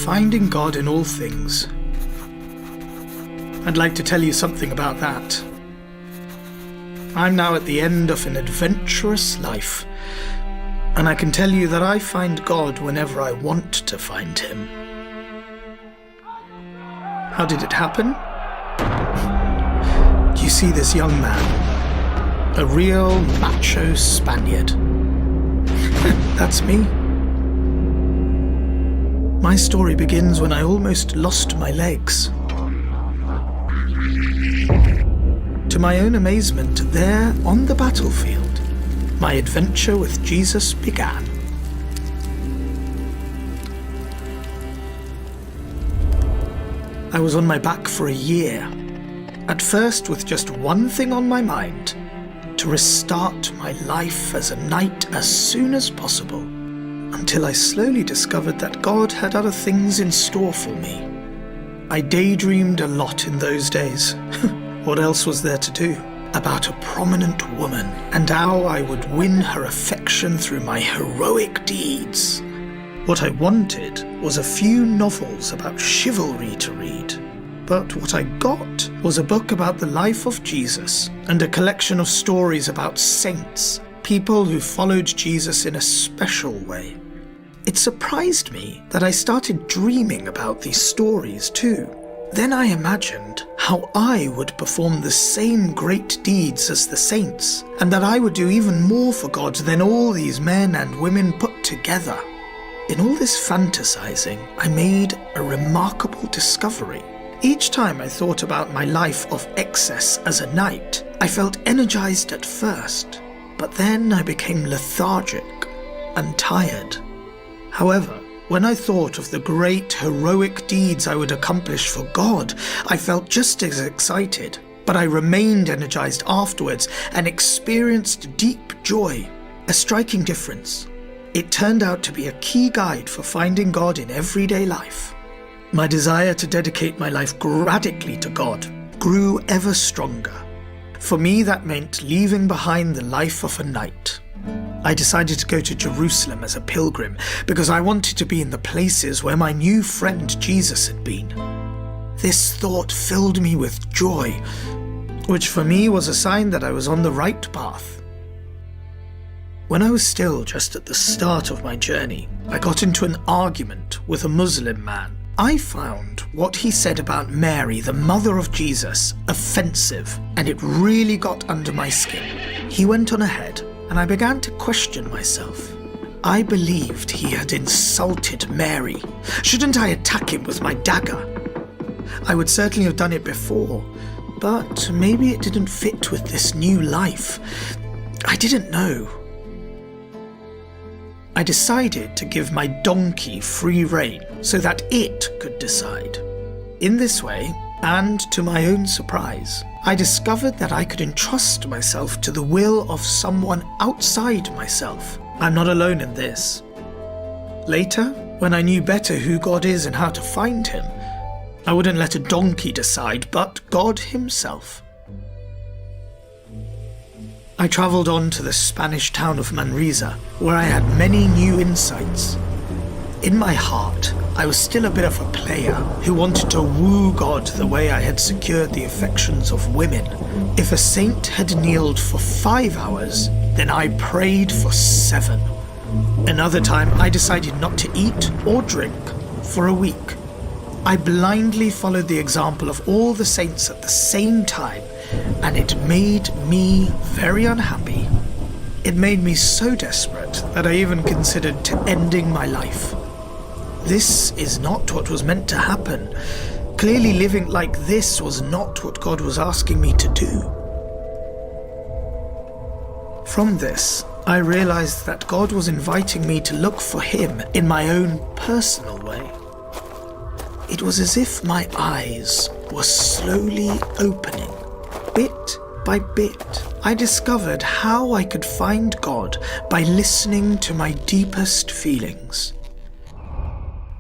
finding God in all things. I'd like to tell you something about that. I'm now at the end of an adventurous life, and I can tell you that I find God whenever I want to find Him. How did it happen? Do you see this young man? A real macho Spaniard. That's me. My story begins when I almost lost my legs. To my own amazement, there on the battlefield, my adventure with Jesus began. I was on my back for a year, at first with just one thing on my mind: to restart my life as a knight as soon as possible, until I slowly discovered that God had other things in store for me. I daydreamed a lot in those days. What else was there to do? About a prominent woman, and how I would win her affection through my heroic deeds. What I wanted was a few novels about chivalry to read. But what I got was a book about the life of Jesus and a collection of stories about saints, people who followed Jesus in a special way. It surprised me that I started dreaming about these stories too. Then I imagined how I would perform the same great deeds as the saints, and that I would do even more for God than all these men and women put together. In all this fantasizing, I made a remarkable discovery. Each time I thought about my life of excess as a knight, I felt energized at first, but then I became lethargic and tired. However, when I thought of the great heroic deeds I would accomplish for God, I felt just as excited, but I remained energized afterwards and experienced deep joy, a striking difference. It turned out to be a key guide for finding God in everyday life. My desire to dedicate my life radically to God grew ever stronger. For me, that meant leaving behind the life of a knight. I decided to go to Jerusalem as a pilgrim because I wanted to be in the places where my new friend Jesus had been. This thought filled me with joy, which for me was a sign that I was on the right path. When I was still just at the start of my journey, I got into an argument with a Muslim man. I found what he said about Mary, the mother of Jesus, offensive, and it really got under my skin. He went on ahead, and I began to question myself. I believed he had insulted Mary. Shouldn't I attack him with my dagger? I would certainly have done it before, but maybe it didn't fit with this new life. I didn't know. I decided to give my donkey free rein so that it could decide. In this way, and to my own surprise, I discovered that I could entrust myself to the will of someone outside myself. I'm not alone in this. Later, when I knew better who God is and how to find Him, I wouldn't let a donkey decide, but God Himself. I travelled on to the Spanish town of Manresa, where I had many new insights. In my heart, I was still a bit of a player who wanted to woo God the way I had secured the affections of women. If a saint had kneeled for 5 hours, then I prayed for 7. Another time, I decided not to eat or drink for a week. I blindly followed the example of all the saints at the same time, and it made me very unhappy. It made me so desperate that I even considered ending my life. This is not what was meant to happen. Clearly living like this was not what God was asking me to do. From this, I realized that God was inviting me to look for Him in my own personal way. It was as if my eyes were slowly opening. Bit by bit, I discovered how I could find God by listening to my deepest feelings.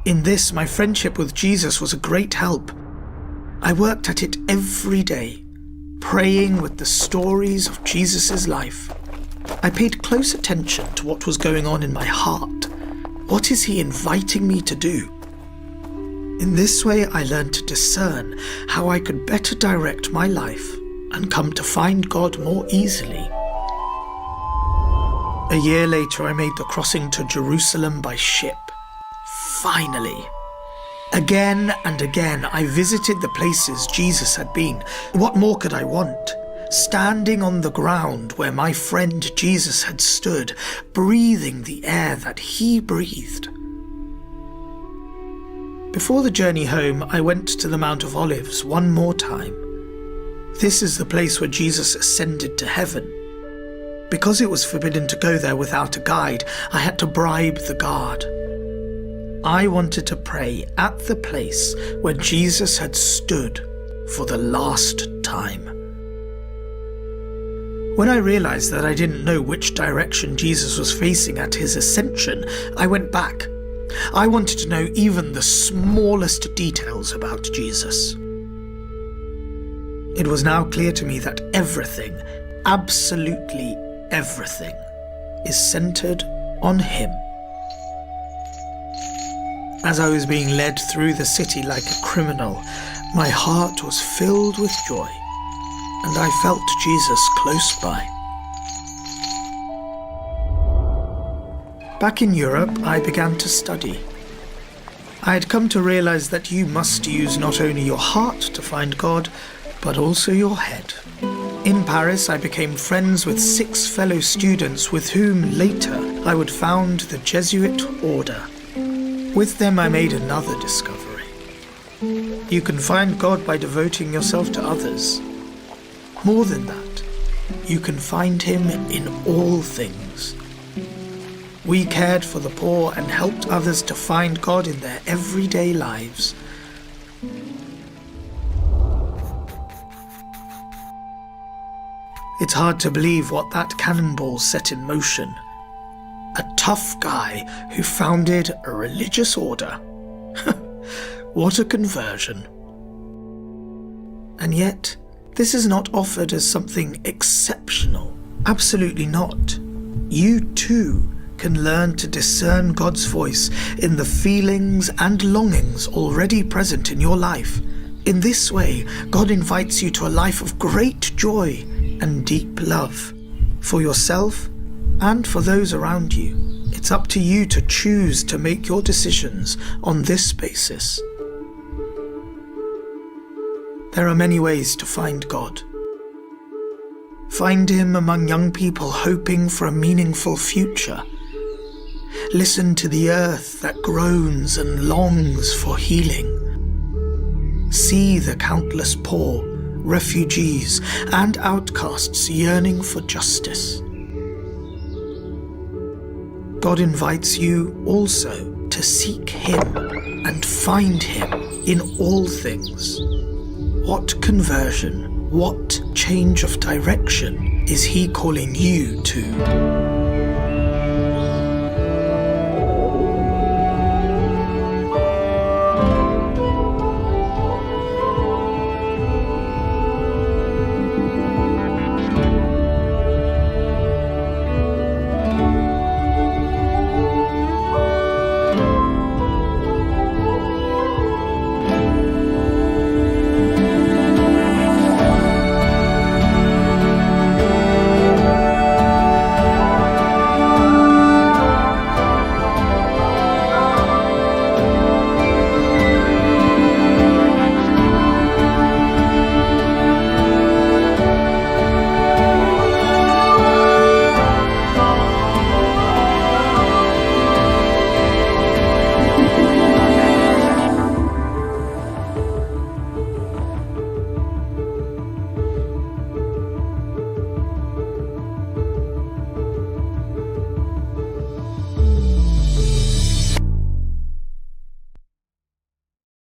In this, my friendship with Jesus was a great help. I worked at it every day, praying with the stories of Jesus' life. I paid close attention to what was going on in my heart. What is He inviting me to do? In this way, I learned to discern how I could better direct my life and come to find God more easily. A year later, I made the crossing to Jerusalem by ship. Finally. Again and again, I visited the places Jesus had been. What more could I want? Standing on the ground where my friend Jesus had stood, breathing the air that he breathed. Before the journey home, I went to the Mount of Olives one more time. This is the place where Jesus ascended to heaven. Because it was forbidden to go there without a guide, I had to bribe the guard. I wanted to pray at the place where Jesus had stood for the last time. When I realized that I didn't know which direction Jesus was facing at his ascension, I went back. I wanted to know even the smallest details about Jesus. It was now clear to me that everything, absolutely everything, is centered on him. As I was being led through the city like a criminal, my heart was filled with joy, and I felt Jesus close by. Back in Europe, I began to study. I had come to realize that you must use not only your heart to find God, but also your head. In Paris, I became friends with 6 fellow students with whom later I would found the Jesuit order. With them, I made another discovery. You can find God by devoting yourself to others. More than that, you can find him in all things. We cared for the poor and helped others to find God in their everyday lives. It's hard to believe what that cannonball set in motion. A tough guy who founded a religious order. What a conversion. And yet, this is not offered as something exceptional. Absolutely not. You too can learn to discern God's voice in the feelings and longings already present in your life. In this way, God invites you to a life of great joy and deep love for yourself and for those around you. It's up to you to choose to make your decisions on this basis. There are many ways to find God. Find him among young people hoping for a meaningful future. Listen to the earth that groans and longs for healing. See the countless poor, refugees, and outcasts yearning for justice. God invites you also to seek him and find him in all things. What conversion, what change of direction is he calling you to?